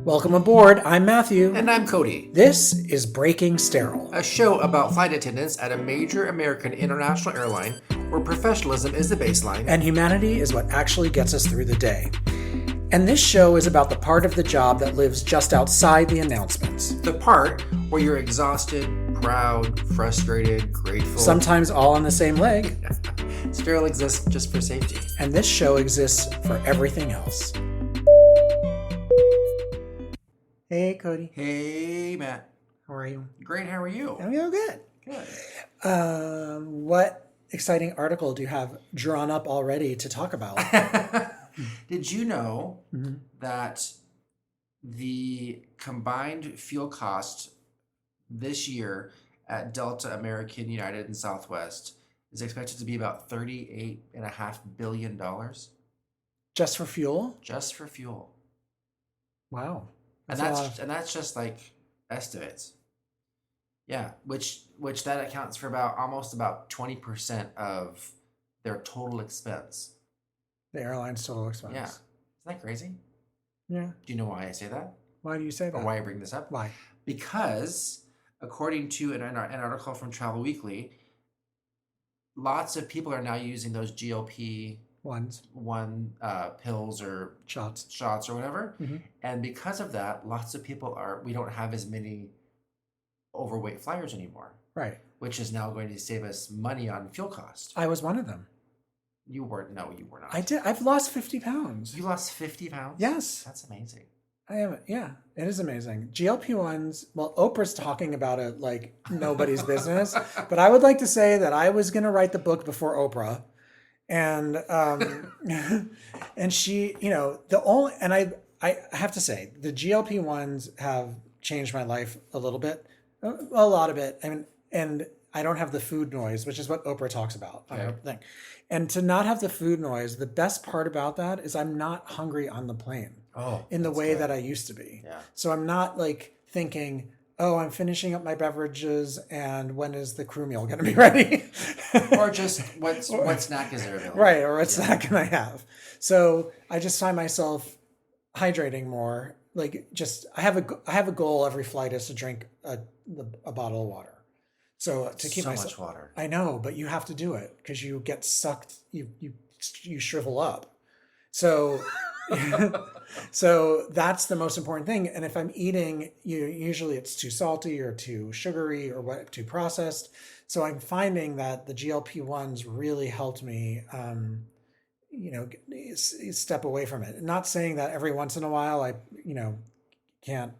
Welcome aboard. I'm Matthew. And I'm Cody. This is Breaking Sterile, A show about flight attendants at a major American international airline where professionalism is the baseline. and humanity is what actually gets us through the day. And this show is about the part of the job that lives just outside the announcements. The part where you're exhausted, proud, frustrated, grateful. Sometimes all on the same leg. Sterile exists just for safety. And this show exists for everything else. Hey, Cody. Hey, Matt. How are you? Great, how are you? I'm doing good. Good. What exciting article do you have drawn up already to talk about? Did you know that the combined fuel cost this year at Delta, American, United, and Southwest is expected to be about $38.5 billion? Just for fuel? Just for fuel. Wow. And that's just like estimates. Yeah, which that accounts for almost about 20% of their total expense. The airline's total expense. Yeah. Isn't that crazy? Yeah. Do you know why I say that? Why do you say that? Or why I bring this up? Why? Because according to an article from Travel Weekly, lots of people are now using those GLP one pills or shots or whatever. Mm-hmm. And because of that, lots of people we don't have as many overweight flyers anymore. Right. Which is now going to save us money on fuel cost. I was one of them. You weren't. No, you were not. I did. I've lost 50 pounds. You lost 50 pounds? Yes. That's amazing. I am. Yeah, it is amazing. GLP-1s, well, Oprah's talking about it like nobody's business. But I would like to say that I was going to write the book before Oprah. And and she, I have to say, the GLP-1s have changed my life a little bit, a lot of it. I mean, and I don't have the food noise, which is what Oprah talks about on her thing. And to not have the food noise, the best part about that is I'm not hungry on the plane in the way that I used to be. Yeah. So I'm not like thinking, oh, I'm finishing up my beverages and when is the crew meal going to be ready? Or just what snack is there available? Right, or what snack can I have? So I just find myself hydrating more. Like I have a goal every flight is to drink a bottle of water. So to keep much water. I know, but you have to do it because you get sucked. You shrivel up. So so that's the most important thing. And if I'm eating, usually it's too salty or too sugary or too processed. So I'm finding that the GLP-1s really helped me, step away from it. Not saying that every once in a while I, can't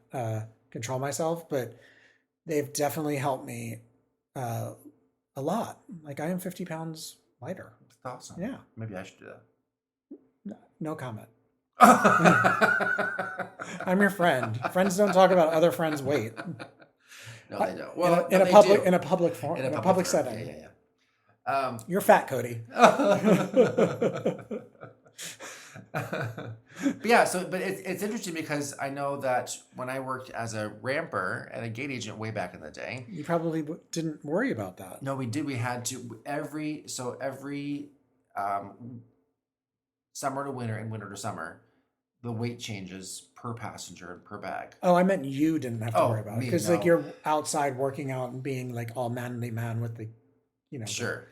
control myself, but they've definitely helped me a lot. Like I am 50 pounds lighter. That's awesome. Yeah. Maybe I should do that. No comment. I'm your friend. Friends don't talk about other friends' weight. No, they don't. Well, in a public setting. Yeah. You're fat, Cody. But it's interesting because I know that when I worked as a ramper and a gate agent way back in the day, you probably didn't worry about that. No, we did. We had to every summer to winter and winter to summer, the weight changes per passenger and per bag. Oh, I meant you didn't have to worry about it because no. like you're outside working out and being like all manly man with the, Sure.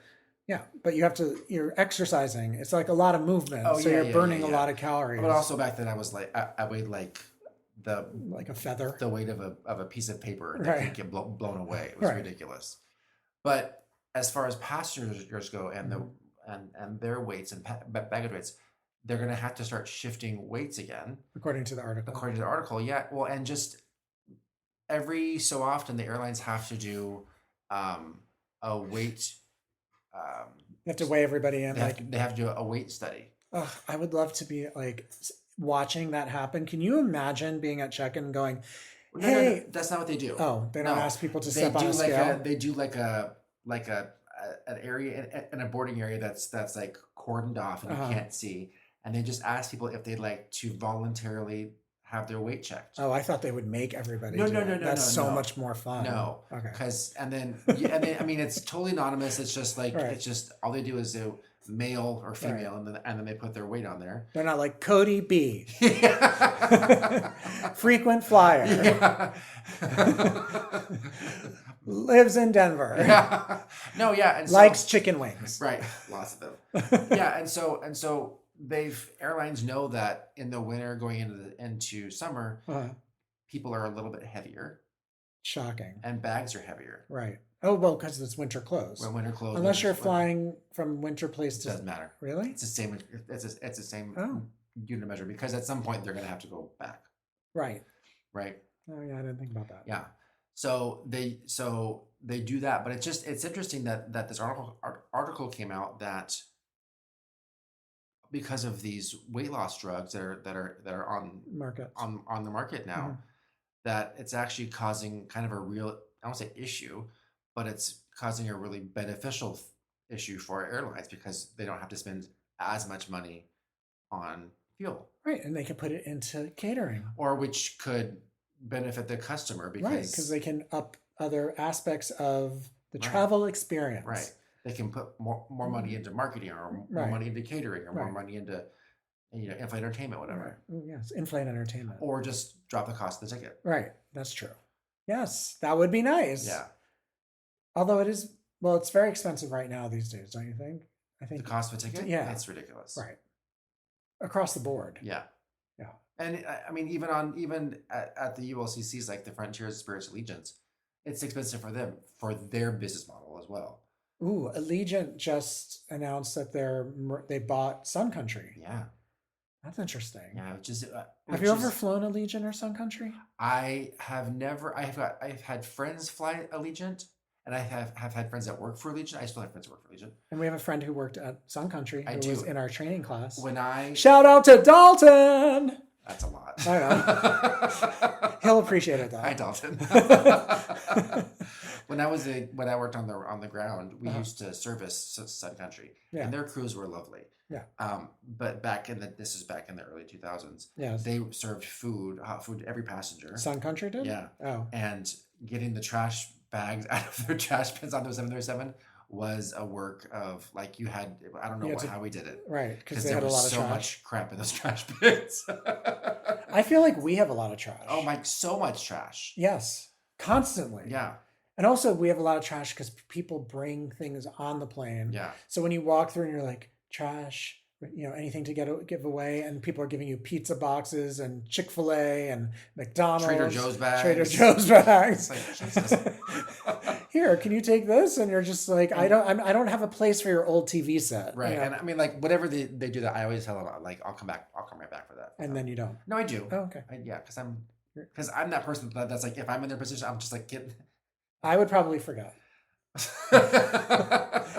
Yeah, but you're exercising. It's like a lot of movement, you're burning a lot of calories. But also back then I was like, I weighed like a feather, the weight of a piece of paper that could get blown away. It was ridiculous. But as far as passengers go and their weights and baggage weights, they're going to have to start shifting weights again. According to the article. Yeah. Well, and just every so often the airlines have to do a weight. You have to weigh everybody in. They have to do a weight study. Oh, I would love to be like watching that happen. Can you imagine being at check-in and going, "Hey, no, that's not what they do." Oh, they don't ask people to step on a scale. They do like an area in a boarding area that's like cordoned off and you can't see, and they just ask people if they'd like to voluntarily have their weight checked. Oh, I thought they would make everybody do it. That's so much more fun. No. Okay. And then I mean it's totally anonymous. It's just like it's just all they do is male or female, and then they put their weight on there. They're not like Cody B. Frequent flyer. Yeah. Lives in Denver. Yeah. No, yeah. And likes chicken wings. Right. Lots of them. Yeah. And so airlines know that in the winter going into summer, people are a little bit heavier. Shocking. And bags are heavier. Right. Oh, well, because it's winter clothes. Well, winter clothes. Unless you're flying from winter place to... Doesn't matter. Really? It's the same. It's the same unit measure, because at some point they're going to have to go back. Right. Right. Oh, yeah. I didn't think about that. Yeah. So they do that, but it's interesting that this article came out that because of these weight loss drugs that are on the market now, that it's actually causing kind of a real, I don't say issue, but it's causing a really beneficial issue for airlines, because they don't have to spend as much money on fuel. Right, and they can put it into catering, or which could benefit the customer, because they can up other aspects of the travel experience. Right, they can put more money into marketing, or more money into catering, or more money into in-flight entertainment, whatever. Right. Yes, in-flight entertainment, or just drop the cost of the ticket. Right, that's true. Yes, that would be nice. Yeah. Although it's very expensive right now these days, don't you think? I think the cost of a ticket. Yeah, it's ridiculous. Right. Across the board. Yeah. Yeah. And I mean, even at the ULCCs, like the Frontiers, Spirits, Allegiants, it's expensive for them, for their business model as well. Ooh, Allegiant just announced that they bought Sun Country. Yeah. That's interesting. Yeah, have you ever flown Allegiant or Sun Country? I have never. I've had friends fly Allegiant, and I have had friends that work for Allegiant. I still have friends that work for Allegiant. And we have a friend who worked at Sun Country who was in our training class. Shout out to Dalton! That's a lot. I know. He'll appreciate it though. Hi, Dalton. When I worked on the ground, we used to service Sun Country, and their crews were lovely. Yeah. But this is back in the early 2000s. Yes. They served hot food to every passenger. Sun Country did? Yeah. Oh. And getting the trash bags out of their trash bins on the 737 was a work of, like, you had, I don't know how we did it. Right. Because they had a lot of so much crap in those trash bins. I feel like we have a lot of trash. Oh my, so much trash. Yes. Constantly. Yeah. And also we have a lot of trash because people bring things on the plane. Yeah. So when you walk through and you're like, trash, anything to give away, and people are giving you pizza boxes and Chick-fil-A and McDonald's. Trader Joe's bags. It's like, Jesus. Here, can you take this? And you're just like, I don't have a place for your old TV set. Right. And I mean, like, whatever they do that, I always tell them, like, I'll come right back for that. And then you don't. No, I do. Oh, okay. Because I'm that person that's like, if I'm in their position, I'm just like, I would probably forget.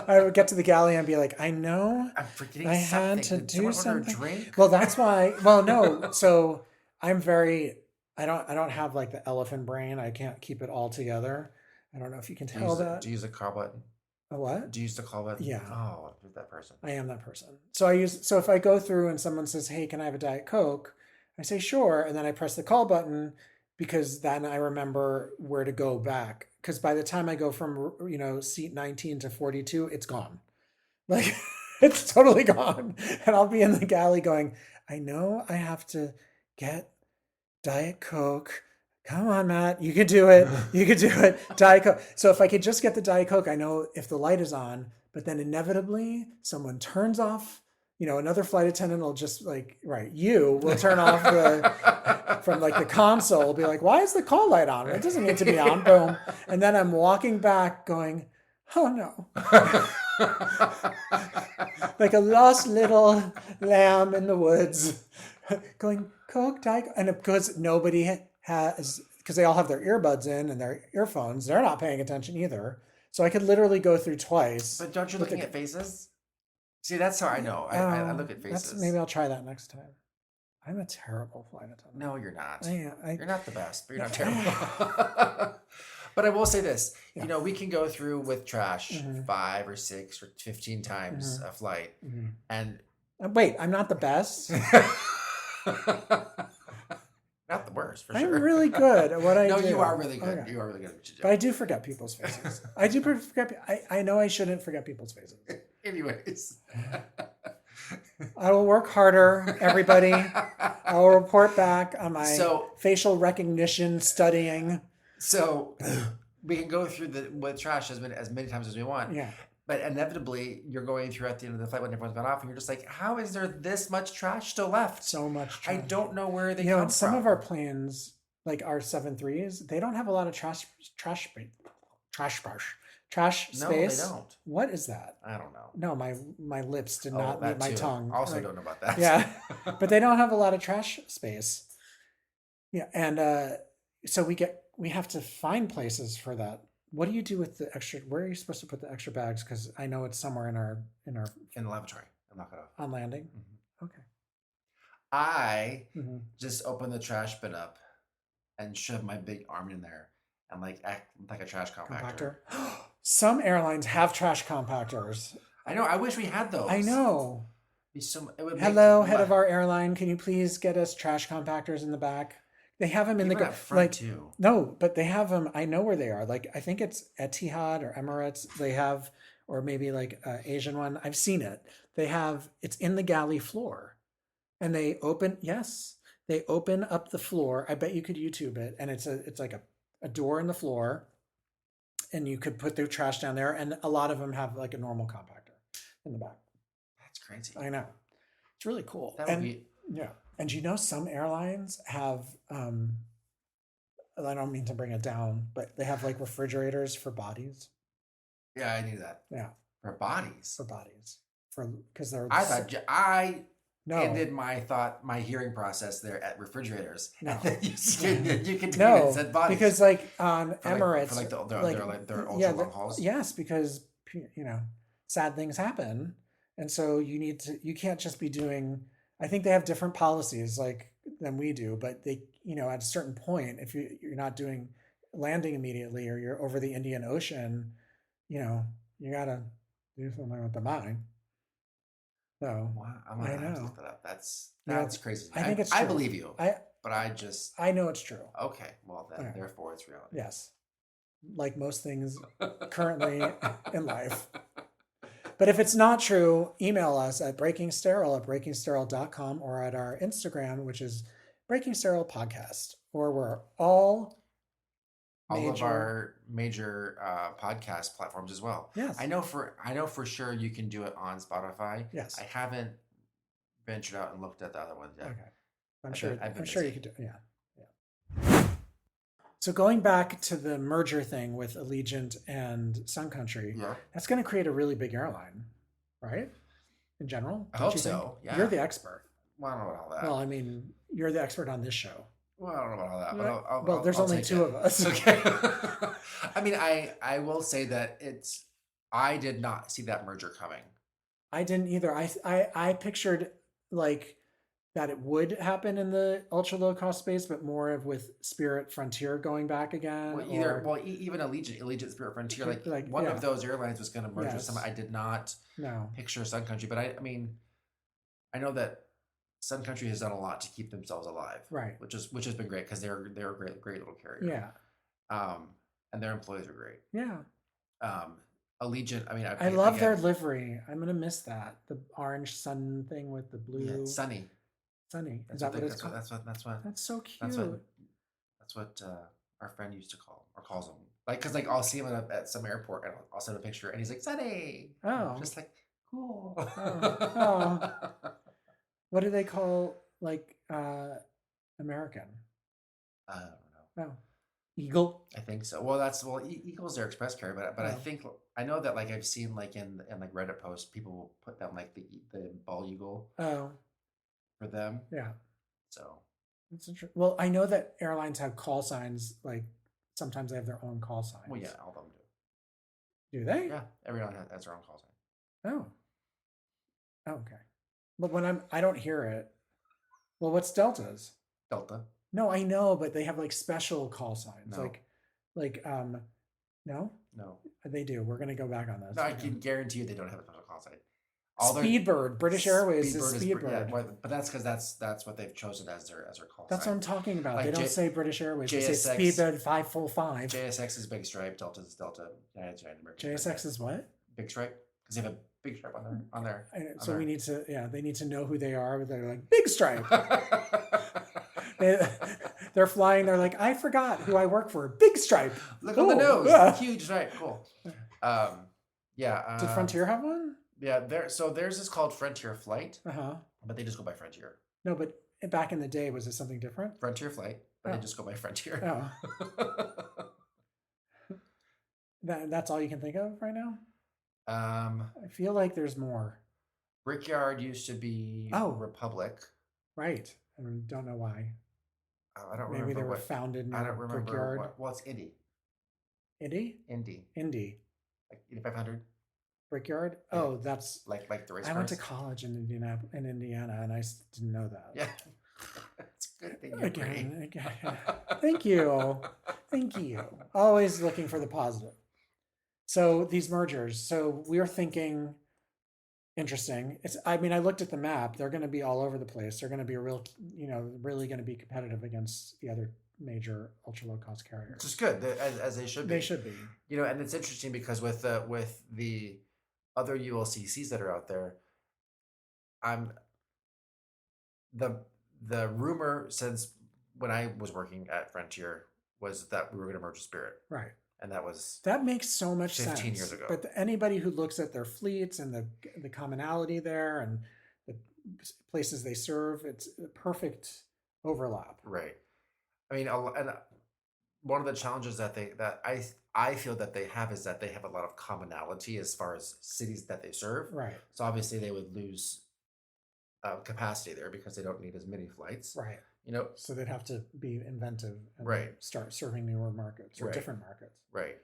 I would get to the galley and be like, I know I'm forgetting I had to do something. Drink? Well, that's why. Well, no. So I'm very. I don't have like the elephant brain. I can't keep it all together. I don't know if you can tell that. Do you use a call button? A what? Do you use the call button? Yeah. Oh, you're that person. I am that person. So if I go through and someone says, "Hey, can I have a Diet Coke?" I say sure, and then I press the call button, because then I remember where to go back. Because by the time I go from seat 19 to 42, it's gone. Like, it's totally gone. And I'll be in the galley going, I know I have to get Diet Coke. Come on, Matt. You could do it. You could do it. Diet Coke. So if I could just get the Diet Coke, I know if the light is on, but then inevitably someone turns off. Another flight attendant will just you will turn off from the console, will be like, why is the call light on? It doesn't need to be on. Boom. And then I'm walking back going, oh no. Like a lost little lamb in the woods going, Coke, Diet Coke. And because because they all have their earbuds in and their earphones, they're not paying attention either. So I could literally go through twice. But don't you looking at faces? See, that's how I know. I look at faces. Maybe I'll try that next time. I'm a terrible flight attendant. No, you're not. You're not the best, but you're not terrible. But I will say this. Yeah. We can go through with trash 5 or 6 or 15 times a flight. Mm-hmm. And wait, I'm not the best? Not the worst, for sure. I'm really good at what I do. No, you are really good. Okay. You are really good at what you do. But I do forget people's faces. I do forget. I know I shouldn't forget people's faces. Anyways. I will work harder, everybody. I will report back on my facial recognition studying. So we can go through with trash as many times as we want. Yeah. But inevitably, you're going through at the end of the flight when everyone's gone off, and you're just like, how is there this much trash still left? So much trash. I don't know where they come from. Some of our planes, like our 737s, they don't have a lot of trash space. No, they don't. What is that? I don't know. No, my lips did not meet my tongue. Also don't know about that. Yeah, but they don't have a lot of trash space. Yeah, and so we have to find places for that. What do you do with the extra? Where are you supposed to put the extra bags? Because I know it's somewhere in the lavatory. I'm not gonna on landing. Mm-hmm. Okay. I just open the trash bin up and shove my big arm in there and like act like a trash compactor. Some airlines have trash compactors. I know. I wish we had those. I know. Hello, head of our airline. Can you please get us trash compactors in the back? They have them in the front too. No, but they have them. I know where they are. Like I think it's Etihad or Emirates. They have, or maybe like Asian one. I've seen it. They have. It's in the galley floor, and they open. Yes, they open up the floor. I bet you could YouTube it, and it's like a door in the floor, and you could put their trash down there. And a lot of them have like a normal compactor in the back. That's crazy. I know. It's really cool. That would be. Yeah. And some airlines have, I don't mean to bring it down, but they have like refrigerators for bodies. Yeah, I knew that. Yeah. For bodies. Because they're. I ended my hearing process there at refrigerators. No. you can said bodies. Because like on Emirates. For their ultra long hauls. Yes, because, sad things happen. And so you can't just be doing. I think they have different policies than we do, but they, at a certain point, if you're not doing landing immediately or you're over the Indian Ocean, you gotta do something with the mind. So wow, I'm gonna have to look that up. That's crazy. I think it's true. I believe you, but I know it's true. Okay, well then, therefore it's reality. Yes, like most things currently in life. But if it's not true, email us at breakingsterile@breakingsterile.com or at our Instagram, which is Breaking Sterile Podcast, or we're all of our major podcast platforms as well. Yes. I know for sure you can do it on Spotify. Yes. I haven't ventured out and looked at the other ones yet. Okay. I'm sure you could do it. Yeah. So going back to the merger thing with Allegiant and Sun Country, that's going to create a really big airline, right? In general? I hope so. Yeah. You're the expert. Well, I don't know about all that. Well, I mean, you're the expert on this show. Well, I don't know about all that. But there's only two of us. Okay. I mean, I will say that I did not see that merger coming. I didn't either. I pictured that it would happen in the ultra low cost space, but more of with Spirit Frontier going back again. Even Allegiant Spirit Frontier, one of those airlines was going to merge with some. I did not picture Sun Country, but I mean, I know that Sun Country has done a lot to keep themselves alive, right? Which has been great because they're a great little carrier. Yeah. And their employees are great. Yeah. Allegiant. I mean, I love their livery. I'm gonna miss that, the orange sun thing with the blue. Yeah, Sunny. Is that what it's called? That's so cute. That's what our friend used to calls them. Because I'll see him at some airport and I'll send a picture and he's like, Sunny. Oh. Just like, cool. Oh. What do they call American? I don't know. Oh. Eagle? I think so. Well, Eagle's their express carrier, but I know that I've seen in Reddit posts, people will put them the ball eagle. Oh. For them. Yeah. So. That's interesting. Well, I know that airlines have call signs. Sometimes they have their own call signs. Well, yeah, all of them do. Do they? Yeah, every airline has their own call sign. Oh. Okay. But I don't hear it. Well, what's Delta's? Delta. No, I know, but they have special call signs. No. No? No. They do. We're gonna go back on this. No, I can guarantee you they don't have a special call sign. Speedbird, British Airways is Speedbird. But that's because that's what they've chosen as their call sign. That's what I'm talking about. They don't say British Airways. They say Speedbird 545. JSX is Big Stripe. Delta is Delta. United American. JSX is what? Big Stripe, because they have a big stripe on their. So we need to, they need to know who they are. They're like, big stripe. They're flying. They're like, I forgot who I work for. Big stripe. Look on the nose. Huge stripe. Cool. Did Frontier have one? Yeah. Theirs is called Frontier Flight. But they just go by Frontier. No, but back in the day, was it something different? Frontier Flight, but they just go by Frontier. That's all you can think of right now? I feel like there's more. Brickyard used to be Republic. Right. I don't know why. I don't remember. Maybe they were founded in Brickyard. Well, it's Indy. Indy. Like 8500. Brickyard? Yeah. Oh, that's like the race I cars. went to college in Indiana, and I didn't know that. Yeah. It's a good thing you're pretty. Thank you. Always looking for the positive. So these mergers. So we're thinking interesting. I looked at the map. They're going to be all over the place. They're going to be really going to be competitive against the other major ultra low cost carriers. Which is good, as they should be. They should be. And it's interesting because with the other ULCCs that are out there, the rumor since when I was working at Frontier was that we were going to merge with Spirit. Right. And that makes so much 15 sense. years ago. But anybody who looks at their fleets and the commonality there and the places they serve, it's a perfect overlap. Right. And one of the challenges that I feel that they have is that they have a lot of commonality as far as cities that they serve. Right. So obviously they would lose capacity there because they don't need as many flights. Right. So they'd have to be inventive and start serving newer markets or different markets. Right.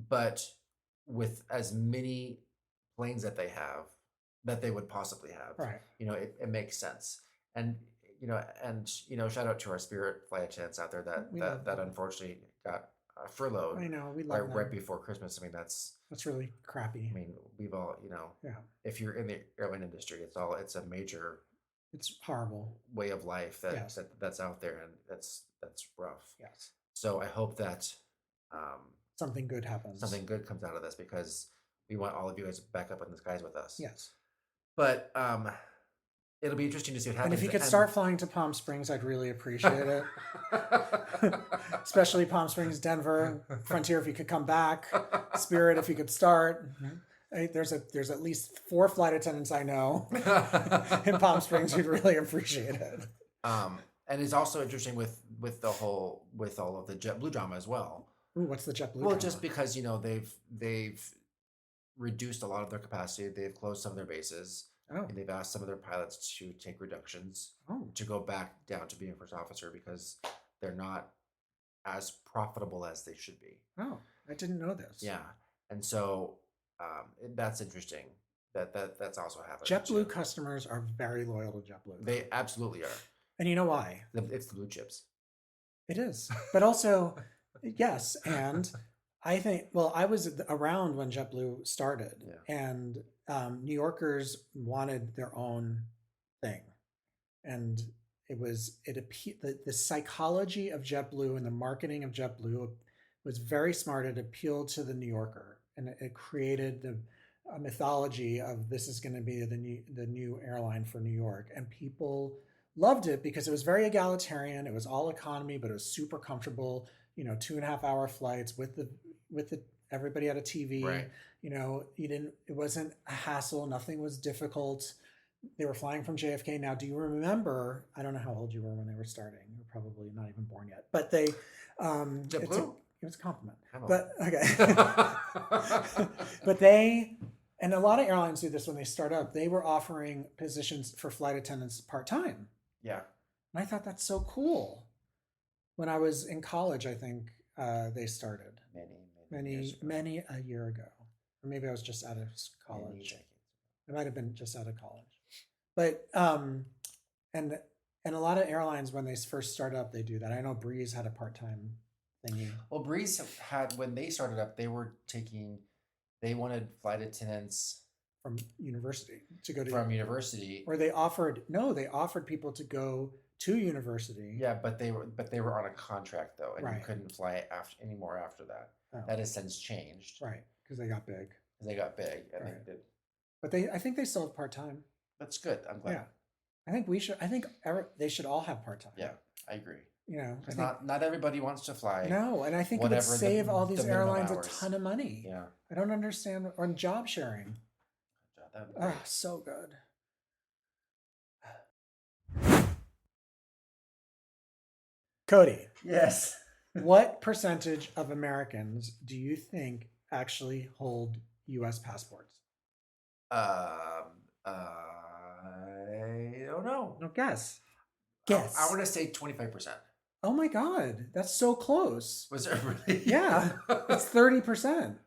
But with as many planes that they have, that they would possibly have, right. It makes sense. And shout out to our Spirit flight attendants out there that unfortunately got furloughed. I know, we love them. Right before Christmas. That's really crappy. We've all, if you're in the airline industry, it's a major, it's horrible way of life that's out there, and that's rough. Yes. So I hope that something good happens. Something good comes out of this, because we want all of you guys back up in the skies with us. Yes. But it'll be interesting to see what happens. And if you could start flying to Palm Springs, I'd really appreciate it. Especially Palm Springs, Denver, Frontier, if you could come back. Spirit, if you could start. There's at least 4 flight attendants I know in Palm Springs who'd really appreciate it. And it's also interesting with all of the JetBlue drama as well. Ooh, what's the JetBlue drama? Well, just because they've reduced a lot of their capacity, they've closed some of their bases. Oh. And they've asked some of their pilots to take reductions to go back down to being first officer because they're not as profitable as they should be. Oh, I didn't know this. Yeah, and so that's interesting. That's also happening. JetBlue customers are very loyal to JetBlue. They absolutely are. And you know why? It's the blue chips. It is, but also yes, and I think, I was around when JetBlue started, and New Yorkers wanted their own thing, and the psychology of JetBlue and the marketing of JetBlue was very smart. It appealed to the New Yorker, and it created a mythology of this is going to be the new airline for New York, and people loved it because it was very egalitarian. It was all economy, but it was super comfortable. 2.5-hour flights with everybody had a TV. Right. It wasn't a hassle. Nothing was difficult. They were flying from JFK. Now, do you remember? I don't know how old you were when they were starting. You were probably not even born yet. But they, JetBlue. It was a compliment. But okay. But and a lot of airlines do this when they start up. They were offering positions for flight attendants part-time. Yeah. And I thought that's so cool. When I was in college, I think they started many a year ago, or maybe I was just out of college. It might have been just out of college, but and a lot of airlines when they first start up, they do that. I know Breeze had a part-time thingy. Well, Breeze had, when they started up, they wanted flight attendants from university to go to university, or they offered people to go to university. Yeah, but they were on a contract though, and right. You couldn't fly anymore after that. Oh. That has since changed. Right, because they got big. They got big. And Right. they did. But I think they still have part-time. That's good. I'm glad. Yeah. I think they should all have part-time. Yeah, I agree. You know, Because not everybody wants to fly. No, and I think it would save all these airlines hours. a ton of money. Yeah. I don't understand. Or job sharing. Oh, so good. Cody. Yes. What percentage of Americans do you think actually hold U.S. passports? I don't know. No, guess. I want to say 25%. Oh my God, that's so close. Was it really? Yeah, it's 30%.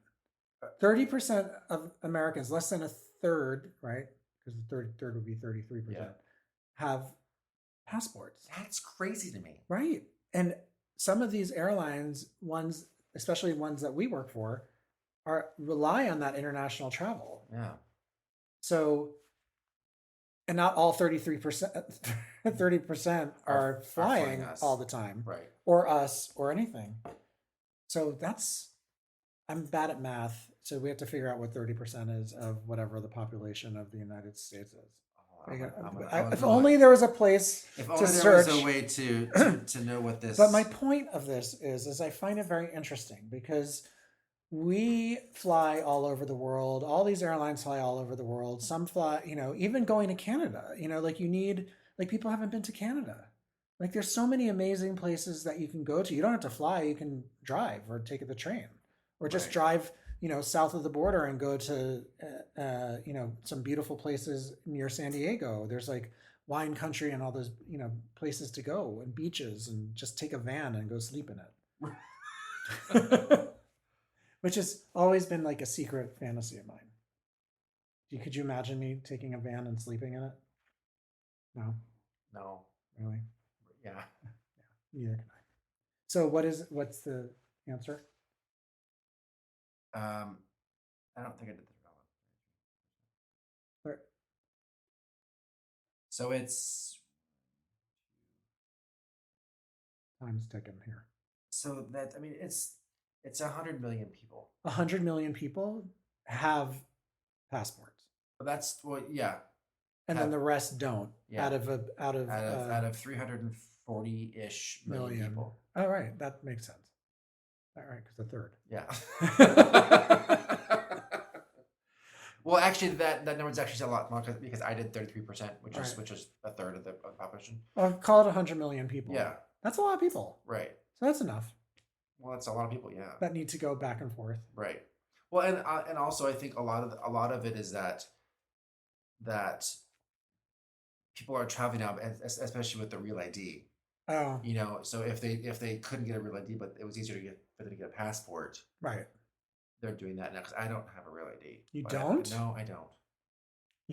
30% of Americans, less than a third, right? Because the third would be 33%, have passports. That's crazy to me. Right. And some of these airlines, especially ones that we work for, rely on that international travel. Yeah. So, and not all 30% are flying all the time. Right. Or us or anything. So I'm bad at math. So we have to figure out what 30% is of whatever the population of the United States is. If only there was a place if to only search. There was a way to know what this. But my point of this is I find it very interesting because we fly all over the world. All these airlines fly all over the world. Some fly, even going to Canada. People haven't been to Canada. Like there's so many amazing places that you can go to. You don't have to fly. You can drive or take the train or just drive. South of the border and go to, some beautiful places near San Diego. There's like wine country and all those, places to go and beaches and just take a van and go sleep in it. Which has always been like a secret fantasy of mine. Could you imagine me taking a van and sleeping in it? No. No. Really? Yeah. Neither can I. So what's the answer? I don't think I did the Right. So it's time's ticking here. So it's 100 million people. 100 million people have passports. But that's yeah. And then the rest don't. Yeah. Out of 340-ish million people. Oh, right. That makes sense. All right, because a third. Yeah. Well, actually, that number is actually a lot more because I did 33%, which is a third of the population. Well, call it 100 million people. Yeah, that's a lot of people. Right. So that's enough. Well, that's a lot of people. Yeah. That need to go back and forth. Right. Well, and also I think a lot of it is that people are traveling now, especially with the real ID. Oh. So if they couldn't get a real ID, but it was easier for them to get a passport. Right. They're doing that now because I don't have a real ID. You don't? No, I don't.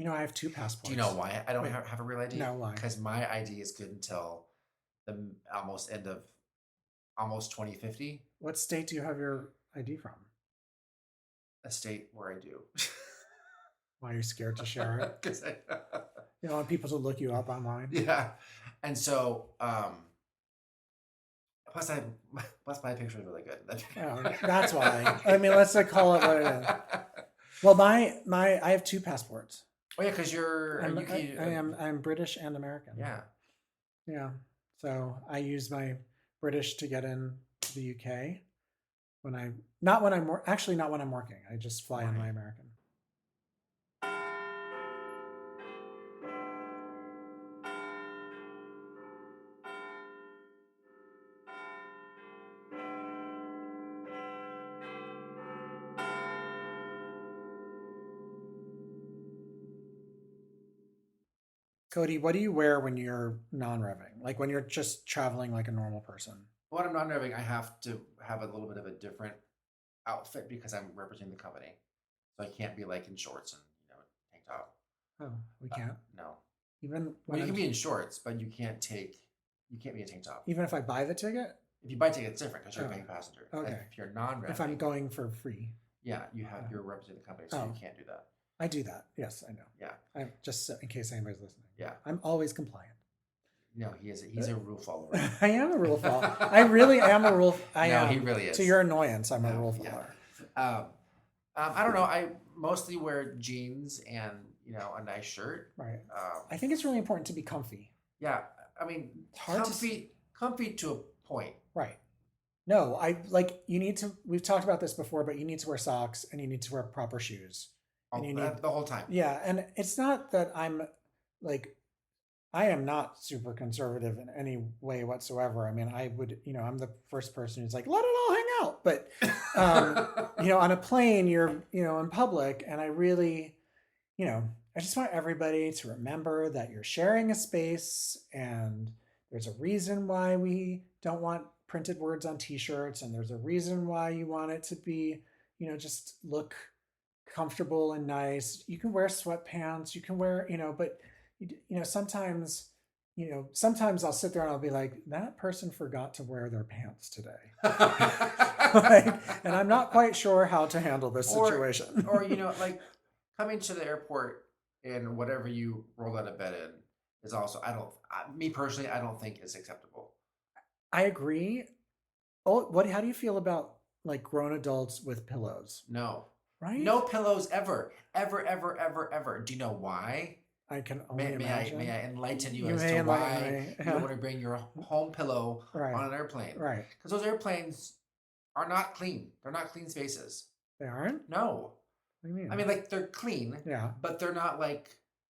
I have 2 passports. Do you know why I don't have a real ID? No, why? Because my ID is good until the end of 2050. What state do you have your ID from? A state where I do. Why are you scared to share it? Because you don't want people to look you up online. Yeah, and so plus my picture is really good. Oh, that's why. Let's call it what it is. Well, I have 2 passports. Oh yeah, because I'm British and American. Yeah. Yeah. So I use my British to get in to the UK not when I'm working. I just fly on my American. Cody, what do you wear when you're non-revving? Like when you're just traveling like a normal person? When I'm non-revving, I have to have a little bit of a different outfit because I'm representing the company. So I can't be like in shorts and tank top. Oh, we can't? No. Even you can be in shorts, but you can't be a tank top. Even if I buy the ticket? If you buy a ticket, it's different because you're a paying passenger. Okay. If you're non-revving. If I'm going for free. Yeah, you're representing the company, so you can't do that. I do that. Yes, I know. Yeah. I'm just in case anybody's listening. Yeah. I'm always compliant. No, he's a rule follower. I am a rule follower. I really am a rule. He really is. To your annoyance, I'm a rule follower. Yeah. I don't know. I mostly wear jeans and, a nice shirt. Right. I think it's really important to be comfy. Yeah. I mean, comfy to a point. Right. No, we've talked about this before, but you need to wear socks and you need to wear proper shoes. And you need the whole time. Yeah. And it's not that I am not super conservative in any way whatsoever. I mean, I would, I'm the first person who's like, let it all hang out. But, on a plane, you're, in public. And I really, I just want everybody to remember that you're sharing a space and there's a reason why we don't want printed words on t-shirts. And there's a reason why you want it to be, just look comfortable and nice. You can wear sweatpants, you can wear, but sometimes I'll sit there and I'll be like, that person forgot to wear their pants today. And I'm not quite sure how to handle this situation. Or, coming to the airport in whatever you rolled out of bed in is also, me personally, I don't think is acceptable. I agree. How do you feel about grown adults with pillows? No. Right? No pillows ever. Ever, ever, ever, ever. Do you know why? I can only imagine. May I enlighten you as to why you don't want to bring your home pillow on an airplane? Right. Because those airplanes are not clean. They're not clean spaces. They aren't? No. What do you mean? I mean, they're clean. Yeah. But they're not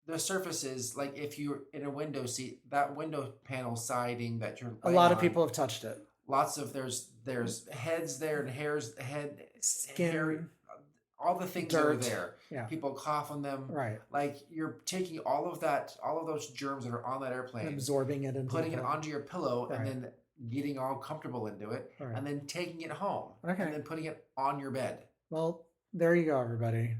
the surfaces, if you're in a window seat, that window panel siding that you're a lot of people have touched it. Lots of, there's heads there and skin, hair, all the things dirt. that are there. Yeah. People cough on them. Right. You're taking all of those germs that are on that airplane, and absorbing it, and putting it onto your pillow, right. and then getting all comfortable into it, right. and then taking it home, okay. and then putting it on your bed. Well, there you go, everybody.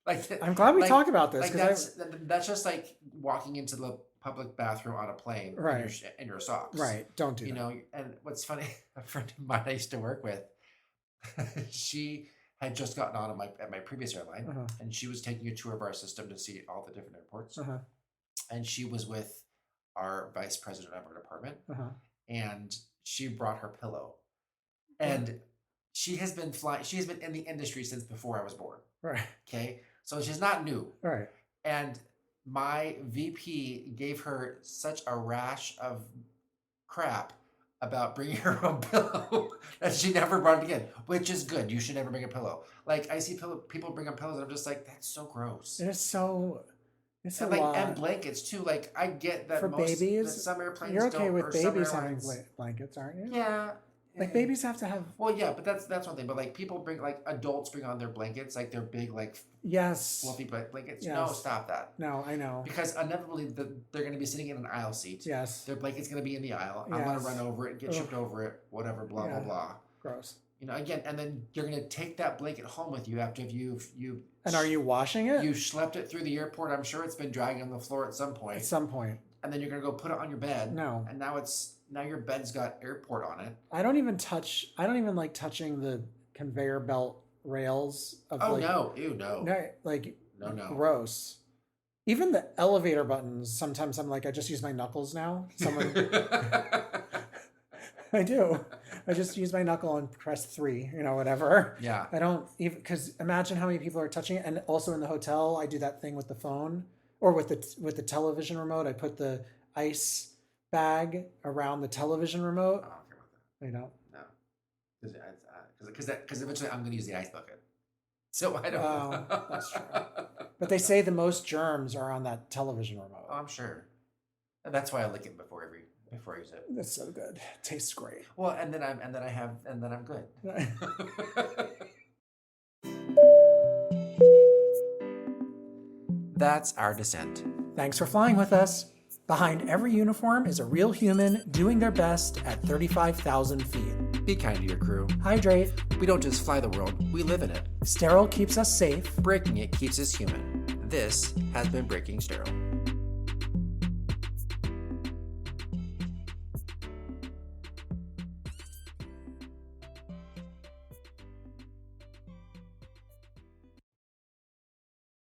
I'm glad we talk about this. That's just like walking into the public bathroom on a plane, right? In your socks, right? Don't do that. And what's funny, a friend of mine I used to work with, she had just gotten on at my previous airline, and she was taking a tour of our system to see all the different airports, and she was with our vice president of our department, and she brought her pillow, and she has been in the industry since before I was born, right? Okay, so she's not new, right? And my VP gave her such a rash of crap about bringing her own pillow that she never brought it again, which is good. You should never bring a pillow. I see people bring up pillows and I'm just like, that's so gross. It is so, it's a lot. lot. And blankets too. I get that for babies, that some airplanes you're okay don't, with babies having blankets, aren't you? Yeah. Babies have to have. Well, yeah, but that's one thing. But people bring adults bring on their blankets, their big yes, fluffy blankets. Yes. No, stop that. No, I know. Because inevitably they're going to be sitting in an aisle seat. Yes. Their blanket's going to be in the aisle. Yes. I'm going to run over it, get tripped over it, whatever, blah blah blah. Gross. Again, and then you're going to take that blanket home with you after you've. And are you washing it? You schlepped it through the airport. I'm sure it's been dragging on the floor at some point. At some point. And then you're going to go put it on your bed. No. And now your bed's got airport on it. I don't even like touching the conveyor belt rails of no. Ew, no. No. Gross. Even the elevator buttons, sometimes I'm I just use my knuckles now. I do. I just use my knuckle and press 3, whatever. Yeah. I don't even, because imagine how many people are touching it. And also in the hotel, I do that thing with the phone or with the television remote. I put the ice bag around the television remote. I don't care about that. I don't. No. Because eventually I'm going to use the ice bucket. So I don't. Oh, that's true. But they say the most germs are on that television remote. Oh, I'm sure. And that's why I lick it before I use it. That's so good. Tastes great. Well, and then I'm good. That's our descent. Thanks for flying with us. Behind every uniform is a real human doing their best at 35,000 feet. Be kind to your crew. Hydrate. We don't just fly the world, we live in it. Sterile keeps us safe. Breaking it keeps us human. This has been Breaking Sterile.